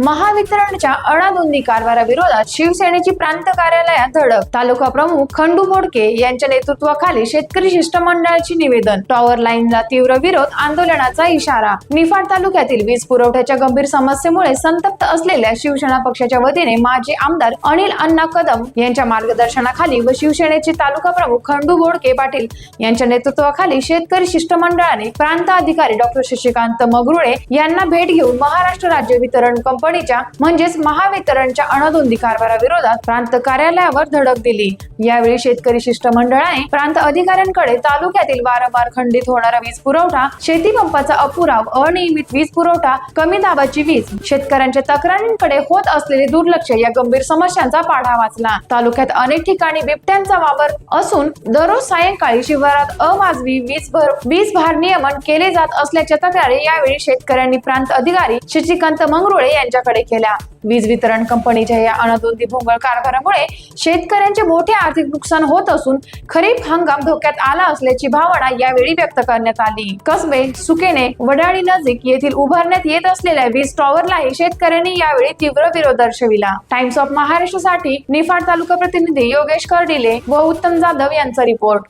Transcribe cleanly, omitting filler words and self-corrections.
महावितरणच्या अनादोंदी कारभाराविरोधात शिवसेनेची प्रांत कार्यालयात धडक. तालुका प्रमुख खंडू बोडके यांच्या नेतृत्वाखाली शेतकरी शिष्टमंडळाची निवेदन. टॉवर लाईनला तीव्र विरोध, आंदोलनाचा इशारा. निफाड तालुक्यातील वीज पुरवठ्याच्या गंभीर समस्येमुळे संतप्त असलेल्या शिवसेना पक्षाच्या वतीने माजी आमदार अनिल अण्णा कदम यांच्या मार्गदर्शनाखाली व शिवसेनेचे तालुका प्रमुख खंडू बोडके पाटील यांच्या नेतृत्वाखाली शेतकरी शिष्टमंडळाने प्रांत अधिकारी डॉक्टर शशिकांत मगरुळे यांना भेट घेऊन महाराष्ट्र राज्य वितरण कंपनीच्या म्हणजेच महावितरणच्या अनादोंदी कारभाराविरोधात प्रांत कार्यालयावर धडक दिली. यावेळी शेतकरी शिष्टमंडळाने प्रांत अधिकाऱ्यांकडे तालुक्यातील वारंवार खंडित होणारा वीज पुरवठा, शेती पंपाचा अपुरा अनियमित वीज पुरवठा, कमी दाबाची वीज, शेतकऱ्यांच्या तक्रारींकडे होत असलेले दुर्लक्ष या गंभीर समस्यांचा पाढा वाचला. तालुक्यात अनेक ठिकाणी बिबट्यांचा वावर असून दररोज सायंकाळी शिवारात अवाजवी वीज भार नियमन केले जात असल्याच्या तक्रारी यावेळी शेतकऱ्यांनी प्रांत अधिकारी शशिकांत मंगरुळे यांच्याकडे केल्या. वीज वितरण कंपनीच्या या अनादोंदी भोंगळ कारभारामुळे शेतकऱ्यांचे मोठे आर्थिक नुकसान होत असून खरीप हंगाम धोक्यात आला असल्याची भावना यावेळी व्यक्त करण्यात आली. कसबे, सुकेने, वडाळी नजीक येथील उभारण्यात येत असलेल्या वीज टॉवरलाही शेतकऱ्यांनी यावेळी तीव्र विरोध दर्शविला. टाइम्स ऑफ महाराष्ट्रसाठी निफाड तालुका प्रतिनिधी योगेश कर्डिले व उत्तम जाधव यांचा रिपोर्ट.